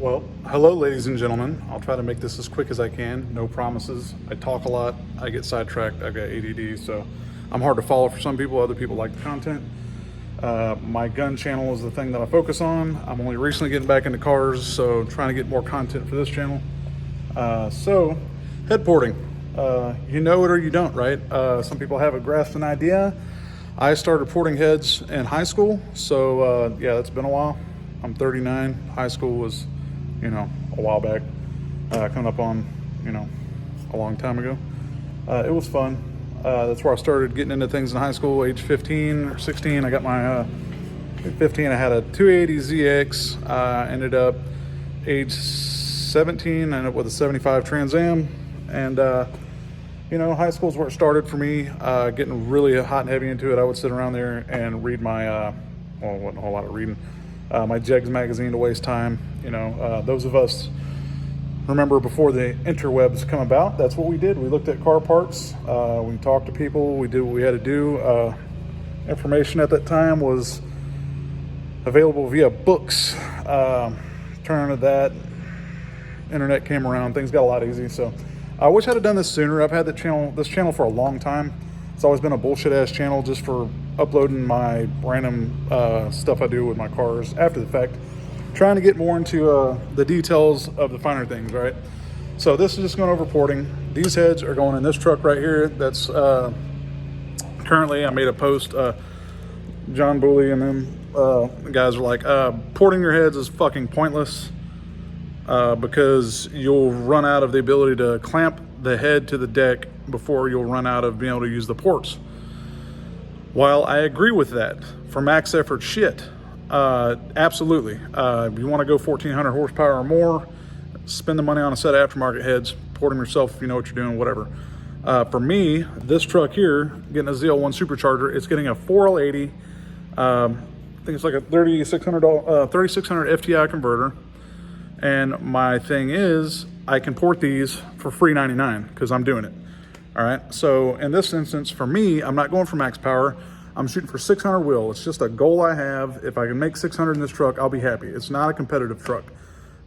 Well, hello, ladies and gentlemen. I'll try to make this as quick as I can. No promises. I talk a lot. I get sidetracked. I've got ADD, so I'm hard to follow for some people. Other people like the content. My gun channel is the thing that I focus on. I'm only recently getting back into cars, so trying to get more content for this channel. So, head porting. You know it or you don't, right? Some people haven't grasped an idea. I started porting heads in high school, so yeah, that's been a while. I'm 39. High school was, a while back, coming up on, a long time ago. It was fun. That's where I started getting into things in high school, age 15 or 16. I got my, 15, I had a 280ZX. Ended up age 17, ended up with a 75 Trans Am. And, high school is where it started for me, getting really hot and heavy into it. I would sit around there and read my, wasn't a whole lot of reading, my Jegs magazine to waste time. Those of us remember before the interwebs come about, that's what we did. We looked at car parts, we talked to people, we did what we had to do. Information at that time was available via books. Turn to that, internet came around, things got a lot easy. So I wish I'd have done this sooner. I've had this channel for a long time. It's always been a bullshit ass channel just for uploading my random stuff I do with my cars after the fact. Trying to get more into the details of the finer things, right? So this is just going over porting. These heads are going in this truck right here. That's currently, I made a post, John Booley and them the guys are like, porting your heads is fucking pointless because you'll run out of the ability to clamp the head to the deck before you'll run out of being able to use the ports. While I agree with that, for max effort shit, absolutely. If you want to go 1400 horsepower or more, spend the money on a set of aftermarket heads, port them yourself if you know what you're doing, whatever. For me, this truck here, getting a ZL1 supercharger, it's getting a 4L80. I think it's like a 3600 FTI converter. And my thing is, I can port these for free 99 because I'm doing it. All right. So in this instance, for me, I'm not going for max power. I'm shooting for 600 wheel. It's just a goal I have. If I can make 600 in this truck, I'll be happy. It's not a competitive truck.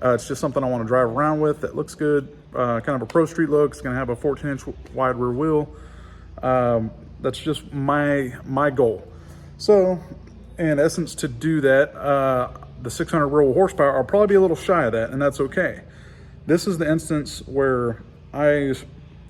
It's just something I want to drive around with that looks good. Kind of a pro street look. It's going to have a 14-inch wide rear wheel. That's just my goal. So in essence, to do that, the 600 real horsepower, I'll probably be a little shy of that, and that's okay. This is the instance where I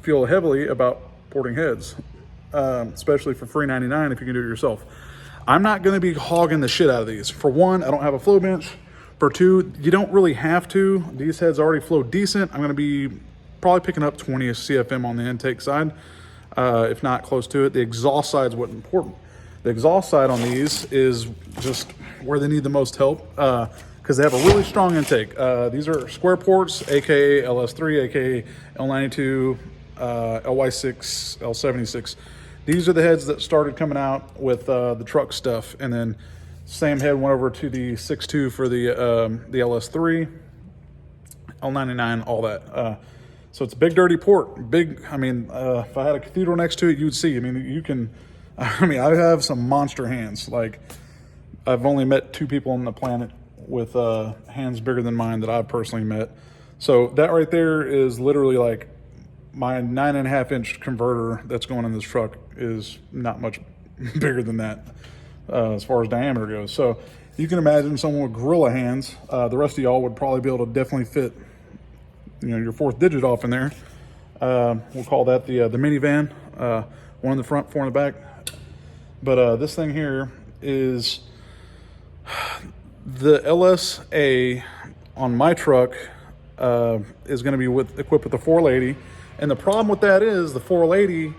feel heavily about porting heads, especially for free 99 if you can do it yourself. I'm not going to be hogging the shit out of these. For one, I don't have a flow bench. For two, you don't really have to. These heads already flow decent. I'm going to be probably picking up 20 CFM on the intake side, if not close to it. The exhaust side is what's important. The exhaust side on these is just where they need the most help because they have a really strong intake. These are square ports, aka LS3, aka L92, LY6, L76. These are the heads that started coming out with the truck stuff, and then same head went over to the 6.2 for the LS3, L99, all that. So it's a big dirty port. Big. I mean, if I had a cathedral next to it, you'd see. I mean, you can. I mean, I have some monster hands. Like, I've only met 2 people on the planet with hands bigger than mine that I've personally met. So that right there is literally like my 9.5-inch converter that's going in this truck is not much bigger than that as far as diameter goes. So you can imagine someone with gorilla hands. The rest of y'all would probably be able to definitely fit, your 4th digit off in there. We'll call that the minivan. 1 in the front, 4 in the back. But this thing here is the LSA on my truck is going to be equipped with the 480. And the problem with that is the 480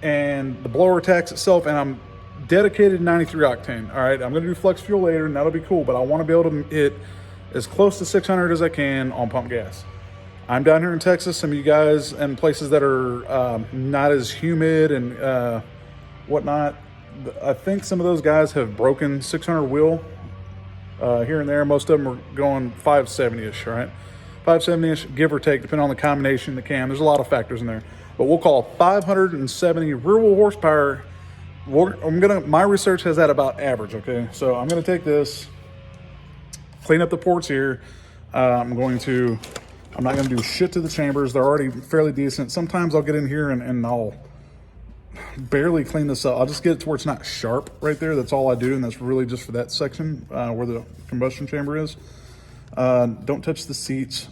and the blower tax itself, and I'm dedicated 93 octane. All right, I'm going to do flex fuel later, and that'll be cool, but I want to be able to hit as close to 600 as I can on pump gas. I'm down here in Texas, some of you guys in places that are not as humid and whatnot. I think some of those guys have broken 600 wheel here and there. Most of them are going 570-ish, right? 570-ish, give or take, depending on the combination, the cam. There's a lot of factors in there. But we'll call 570 rear wheel horsepower. My research has that about average, okay? So I'm gonna take this, clean up the ports here, I'm not going to do shit to the chambers. They're already fairly decent. Sometimes I'll get in here and I'll barely clean this up. I'll just get it to where it's not sharp right there. That's all I do, and that's really just for that section where the combustion chamber is. Don't touch the seats.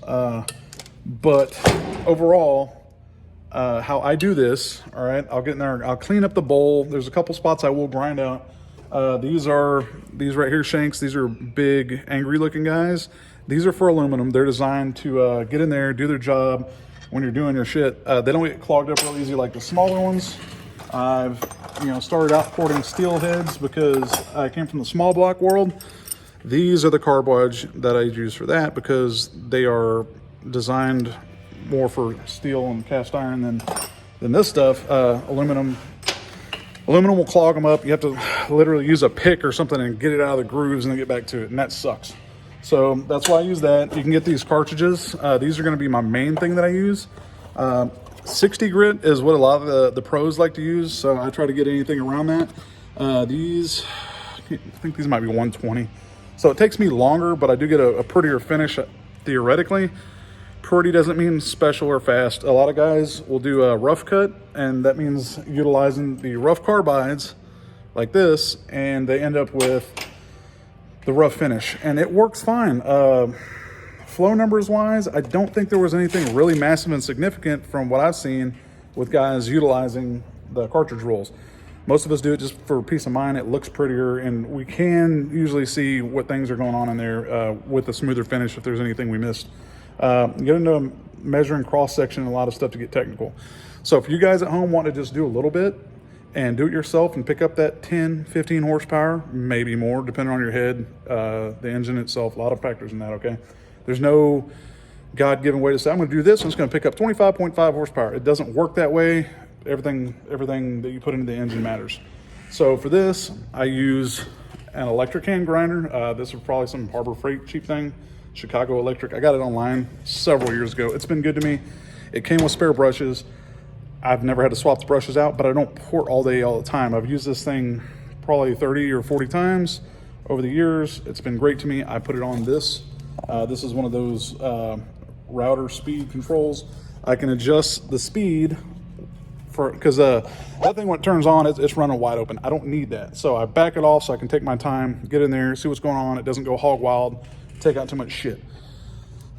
But overall, how I do this, all right, I'll get in there, I'll clean up the bowl. There's a couple spots I will grind out. These right here, shanks. These are big, angry looking guys. These are for aluminum. They're designed to get in there, do their job when you're doing your shit. They don't get clogged up real easy like the smaller ones. I've started out porting steel heads because I came from the small block world. These are the carbage that I use for that because they are designed more for steel and cast iron than this stuff. Aluminum will clog them up. You have to literally use a pick or something and get it out of the grooves and then get back to it, and that sucks. So that's why I use that. You can get these cartridges. These are going to be my main thing that I use. 60 grit is what a lot of the pros like to use, so I try to get anything around that. These, I think these might be 120. So it takes me longer, but I do get a prettier finish theoretically. Pretty doesn't mean special or fast. A lot of guys will do a rough cut, and that means utilizing the rough carbides like this, and they end up with the rough finish, and it works fine. Flow numbers wise, I don't think there was anything really massive and significant from what I've seen with guys utilizing the cartridge rolls. Most of us do it just for peace of mind. It looks prettier, and we can usually see what things are going on in there with a smoother finish if there's anything we missed. Get into measuring cross section and a lot of stuff to get technical. So if you guys at home want to just do a little bit and do it yourself and pick up that 10, 15 horsepower, maybe more, depending on your head, the engine itself, a lot of factors in that, okay? There's no God-given way to say, I'm going to do this, I'm just going to pick up 25.5 horsepower. It doesn't work that way. Everything that you put into the engine matters. So for this, I use an electric hand grinder. This is probably some Harbor Freight cheap thing. Chicago Electric. I got it online several years ago. It's been good to me. It came with spare brushes. I've never had to swap the brushes out, but I don't port all day all the time. I've used this thing probably 30 or 40 times over the years. It's been great to me. I put it on this. This is one of those router speed controls. I can adjust the speed because that thing, when it turns on, it's running wide open. I don't need that. So I back it off so I can take my time, get in there, see what's going on. It doesn't go hog wild, take out too much shit.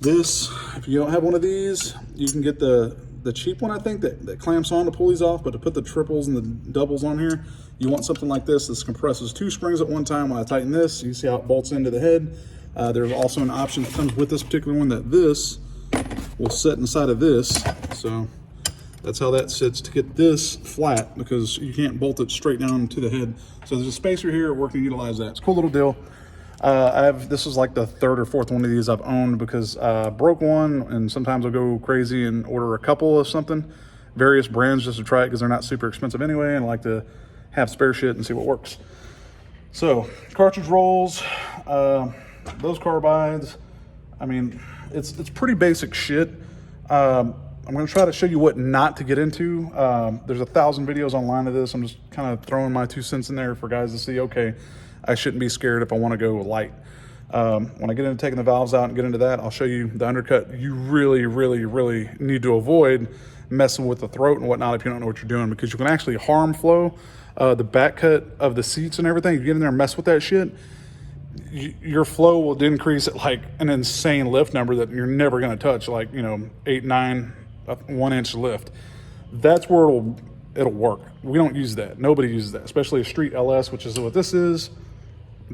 This, if you don't have one of these, you can get the cheap one, I think, that clamps on to pull these off, but to put the triples and the doubles on here, you want something like this. This compresses 2 springs at one time. When I tighten this, you see how it bolts into the head. There's also an option that comes with this particular one that this will sit inside of this. So that's how that sits to get this flat, because you can't bolt it straight down to the head. So there's a spacer here, we're going to utilize that. It's a cool little deal. This is like the 3rd or 4th one of these I've owned because I broke one, and sometimes I'll go crazy and order a couple of something, various brands, just to try it because they're not super expensive anyway, and I like to have spare shit and see what works. So cartridge rolls, those carbides, I mean, it's pretty basic shit. I'm going to try to show you what not to get into. There's 1,000 videos online of this. I'm just kind of throwing my 2 cents in there for guys to see, okay, I shouldn't be scared if I want to go light. When I get into taking the valves out and get into that, I'll show you the undercut. You really, really, really need to avoid messing with the throat and whatnot if you don't know what you're doing, because you can actually harm flow. The back cut of the seats and everything, if you get in there and mess with that shit, your flow will increase at like an insane lift number that you're never going to touch, like, 8, 9, 1 inch lift. That's where it'll work. We don't use that. Nobody uses that, especially a street LS, which is what this is.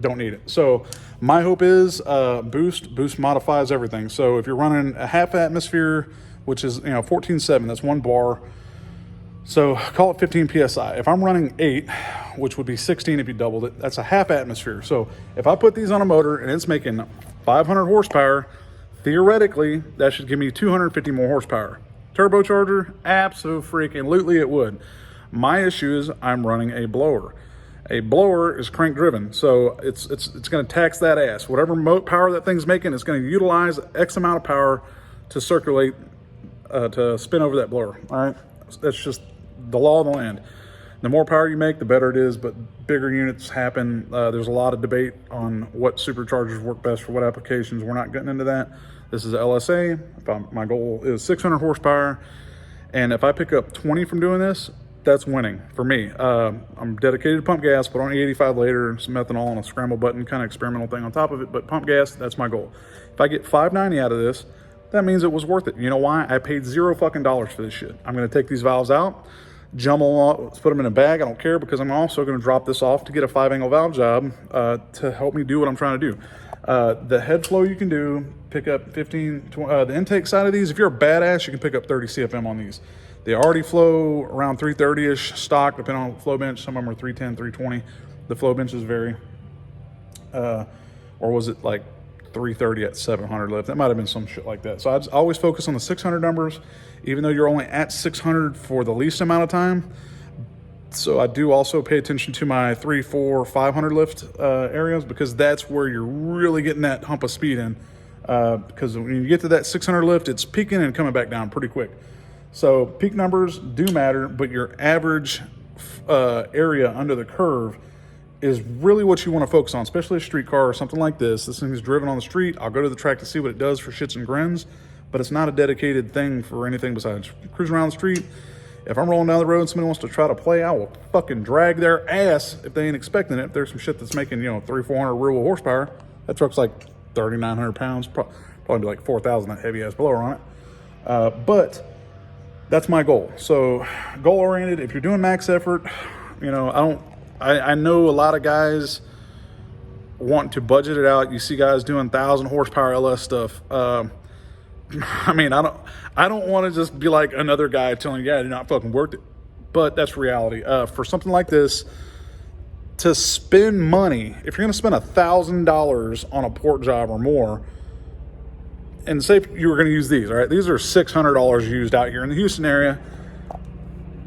Don't need it. So my hope is boost modifies everything. So if you're running a half atmosphere, which is 14.7, that's 1 bar, so call it 15 psi. If I'm running 8, which would be 16 if you doubled it, that's a half atmosphere. So if I put these on a motor and it's making 500 horsepower, theoretically that should give me 250 more horsepower. Turbocharger, absolutely it would. My issue is I'm running a blower. A blower is crank driven, so it's going to tax that ass. Whatever power that thing's making, it's going to utilize X amount of power to circulate, to spin over that blower. All right, that's just the law of the land. The more power you make, the better it is, but bigger units happen. There's a lot of debate on what superchargers work best for what applications. We're not getting into that. This is a LSA. My goal is 600 horsepower. And if I pick up 20 from doing this, that's winning for me. I'm dedicated to pump gas, but on 85 later, some ethanol and a scramble button kind of experimental thing on top of it. But pump gas, that's my goal. If I get 590 out of this, that means it was worth it. You know why? I paid $0 for this shit. I'm going to take these valves out, jumble, put them in a bag. I don't care, because I'm also going to drop this off to get a 5-angle valve job to help me do what I'm trying to do. The head flow you can do, pick up 15, 20, the intake side of these, if you're a badass, you can pick up 30 CFM on these. They already flow around 330-ish stock, depending on the flow bench. Some of them are 310, 320. The flow benches vary. Or was it like 330 at 700 lift? That might have been some shit like that. So I always focus on the 600 numbers, even though you're only at 600 for the least amount of time. So I do also pay attention to my 3, 4, 500 lift areas, because that's where you're really getting that hump of speed in. Because when you get to that 600 lift, it's peaking and coming back down pretty quick. So peak numbers do matter, but your average area under the curve is really what you want to focus on, especially a street car or something like this. This thing is driven on the street. I'll go to the track to see what it does for shits and grins, but it's not a dedicated thing for anything besides cruising around the street. If I'm rolling down the road and somebody wants to try to play, I will fucking drag their ass if they ain't expecting it. If there's some shit that's making, 300, 400 real horsepower, that truck's like 3,900 pounds, probably be like 4,000, that heavy ass blower on it. But that's my goal. So goal oriented. If you're doing max effort, I know a lot of guys want to budget it out. You see guys doing 1,000 horsepower LS stuff. I don't want to just be like another guy telling you, yeah, you're not fucking worth it. But that's reality. For something like this, to spend money, if you're going to spend $1,000 on a port job or more, and say you were going to use these, all right? These are $600 used out here in the Houston area.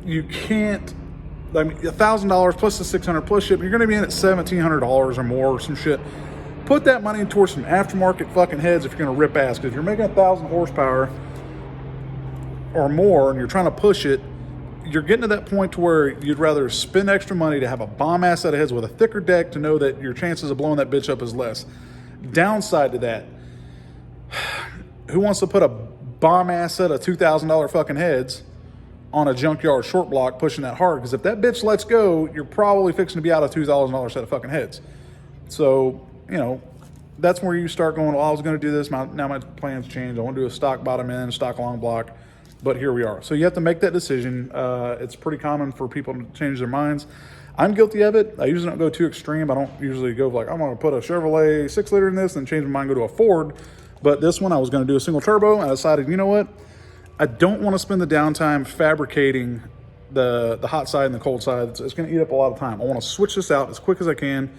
You can't, $1,000 plus the 600 plus shipping, you're going to be in at $1,700 or more or some shit. Put that money towards some aftermarket fucking heads if you're going to rip ass. Because if you're making 1,000 horsepower or more and you're trying to push it, you're getting to that point to where you'd rather spend extra money to have a bomb ass set of heads with a thicker deck to know that your chances of blowing that bitch up is less. Downside to that, who wants to put a bomb ass set of $2,000 fucking heads on a junkyard short block pushing that hard? Because if that bitch lets go, you're probably fixing to be out a $2,000 set of fucking heads. So, that's where you start going, well, I was going to do this. Now my plans change. I want to do a stock bottom end, stock long block. But here we are. So you have to make that decision. It's pretty common for people to change their minds. I'm guilty of it. I usually don't go too extreme. I don't usually go like, I'm going to put a Chevrolet 6-liter in this and change my mind, go to a Ford. But this one, I was going to do a single turbo. And I decided, you know what? I don't want to spend the downtime fabricating the hot side and the cold side. It's going to eat up a lot of time. I want to switch this out as quick as I can.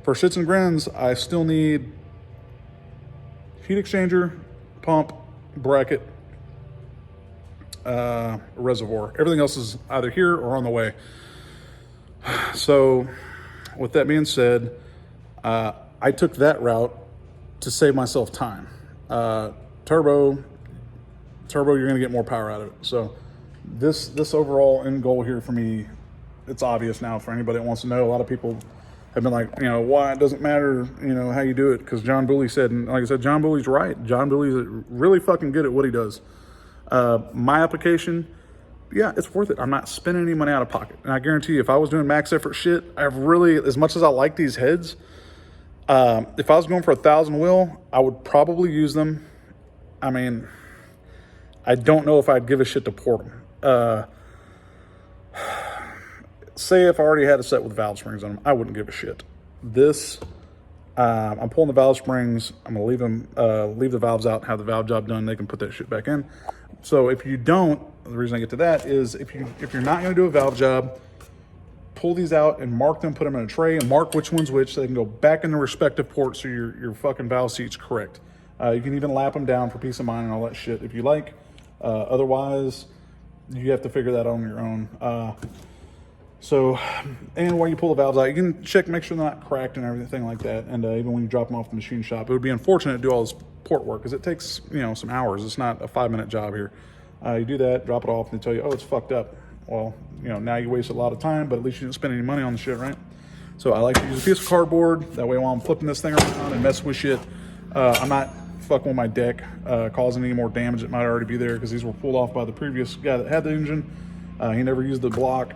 For shits and grins, I still need heat exchanger, pump, bracket, reservoir. Everything else is either here or on the way. So with that being said, I took that route to save myself time. Turbo, you're going to get more power out of it. So this overall end goal here for me, it's obvious now for anybody that wants to know. A lot of people have been like, why it doesn't matter, how you do it. Because John Booley said, and like I said, John Booley's right. John Booley's really fucking good at what he does. My application, yeah, it's worth it. I'm not spending any money out of pocket. And I guarantee you, if I was doing max effort shit, I've really, as much as I like these heads, if I was going for 1,000 wheel, I would probably use them. I don't know if I'd give a shit to port them. Say if I already had a set with valve springs on them, I wouldn't give a shit. This, I'm pulling the valve springs. I'm gonna leave the valves out, have the valve job done. They can put that shit back in. So if you don't, the reason I get to that is if you're not gonna do a valve job, pull these out and mark them, put them in a tray and mark which one's which so they can go back in the respective ports so your fucking valve seat's correct. You can even lap them down for peace of mind and all that shit if you like. Otherwise, you have to figure that out on your own. And when you pull the valves out, you can check, make sure they're not cracked and everything like that. And even when you drop them off the machine shop, it would be unfortunate to do all this port work because it takes, some hours. It's not a 5-minute job here. You do that, drop it off, and they tell you, oh, it's fucked up. Well, you know, now you waste a lot of time, but at least you didn't spend any money on the shit, right? So I like to use a piece of cardboard. That way while I'm flipping this thing around and messing with shit, I'm not fucking with my deck, causing any more damage that might already be there, because these were pulled off by the previous guy that had the engine. He never used the block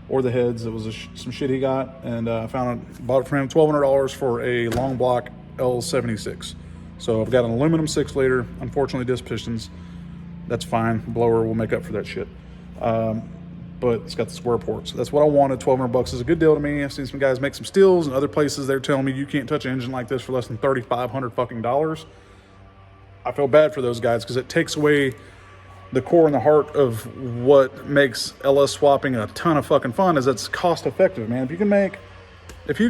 or the heads. It was some shit he got, and I bought it for him $1,200 for a long block L76. So I've got an aluminum 6-liter, unfortunately disc pistons. That's fine, blower will make up for that shit. But it's got the square ports. That's what I wanted. $1,200 is a good deal to me. I've seen some guys make some steals, and other places they're telling me you can't touch an engine like this for less than $3,500 fucking dollars. I feel bad for those guys, because it takes away the core and the heart of what makes LS swapping a ton of fucking fun. Is it's cost effective, man. If you can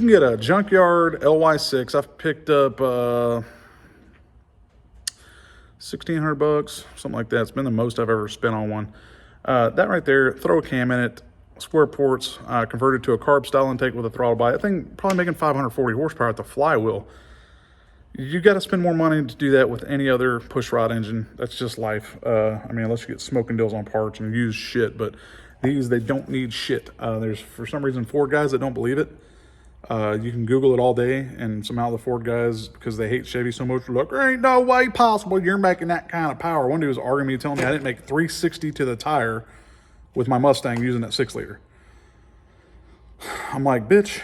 get a junkyard LY6, I've picked up $1,600, something like that. It's been the most I've ever spent on one. That right there, throw a cam in it, square ports, converted to a carb style intake with a throttle by. I think probably making 540 horsepower at the flywheel. You got to spend more money to do that with any other pushrod engine. That's just life. I mean, unless you get smoking deals on parts and use shit, but these, they don't need shit. There's, for some reason, Ford guys that don't believe it. You can Google it all day, and somehow the Ford guys, because they hate Chevy so much, are like, there ain't no way possible you're making that kind of power. One dude was arguing me, telling me I didn't make 360 to the tire with my Mustang using that 6-liter. I'm like, bitch,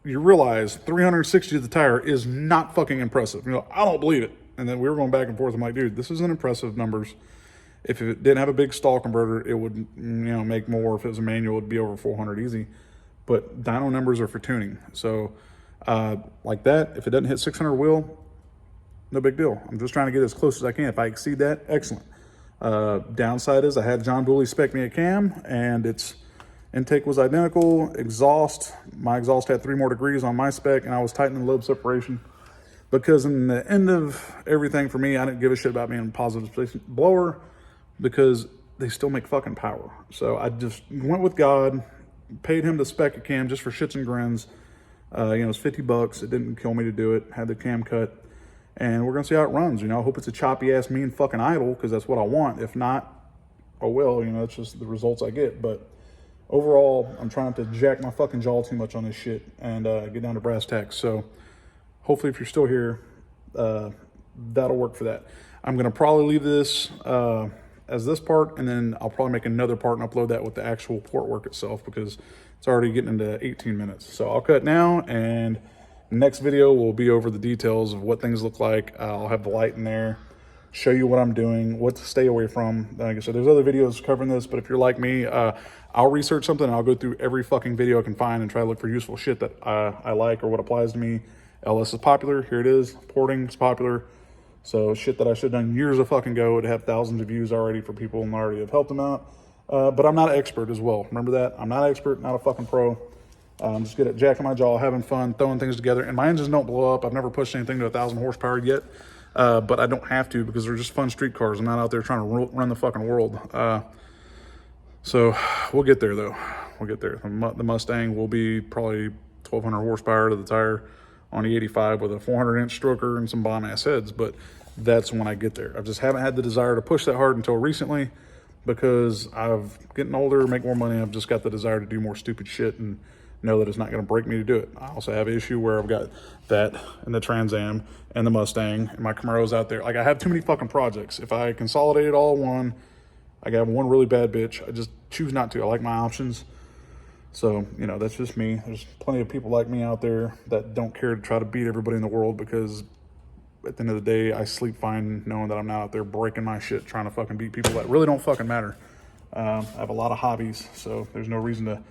you realize 360 to the tire is not fucking impressive. You know, I don't believe it. And then we were going back and forth. I'm like, dude, this isn't impressive numbers. If it didn't have a big stall converter, it would, you know, make more. If it was a manual, it'd be over 400 easy. But dyno numbers are for tuning. So like that, if it doesn't hit 600 wheel, no big deal. I'm just trying to get as close as I can. If I exceed that, excellent. Downside is I had John Dooley spec me a cam, and its intake was identical. Exhaust, my exhaust had 3 more degrees on my spec, and I was tightening the lobe separation. Because in the end of everything for me, I didn't give a shit about being a positive displacement blower, because they still make fucking power. So I just went with God, paid him to spec a cam just for shits and grins. You know, it was $50. It didn't kill me to do it. Had the cam cut, and we're gonna see how it runs. You know, I hope it's a choppy ass mean fucking idle, because that's what I want. If not, oh well. You know, that's just the results I get. But overall, I'm trying to jack my fucking jaw too much on this shit and get down to brass tacks. So hopefully, if you're still here, that'll work for that. I'm gonna probably leave this as this part, and then I'll probably make another part and upload that with the actual port work itself, because it's already getting into 18 minutes. So I'll cut now, and next video will be over the details of what things look like. I'll have the light in there, show you what I'm doing, what to stay away from. Like I said, there's other videos covering this, but if you're like me, I'll research something and I'll go through every fucking video I can find and try to look for useful shit that I like or what applies to me. LS is popular, here it is. Porting is popular. So shit that I should have done years of fucking ago would have thousands of views already for people and already have helped them out. But I'm not an expert as well. Remember that? I'm not an expert, not a fucking pro. I'm just good at jacking my jaw, having fun, throwing things together. And my engines don't blow up. I've never pushed anything to 1,000 horsepower yet. But I don't have to, because they're just fun street cars. I'm not out there trying to run the fucking world. So we'll get there though. We'll get there. The Mustang will be probably 1,200 horsepower to the tire on the 85 with a 400-inch stroker and some bomb-ass heads, but that's when I get there. I just haven't had the desire to push that hard until recently, because I've getting older, make more money. I've just got the desire to do more stupid shit and know that it's not going to break me to do it. I also have an issue where I've got that and the Trans Am and the Mustang and my Camaros out there. Like, I have too many fucking projects. If I consolidate it all in one, I got one really bad bitch. I just choose not to. I like my options. So, you know, that's just me. There's plenty of people like me out there that don't care to try to beat everybody in the world, because at the end of the day, I sleep fine knowing that I'm not out there breaking my shit trying to fucking beat people that really don't fucking matter. I have a lot of hobbies, so there's no reason to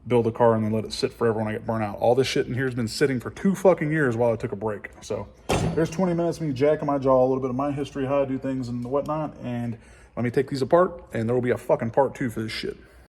build a car and then let it sit forever when I get burnt out. All this shit in here has been sitting for 2 fucking years while I took a break. So there's 20 minutes of me jacking my jaw, a little bit of my history, how I do things and whatnot, and let me take these apart, and there will be a fucking part 2 for this shit.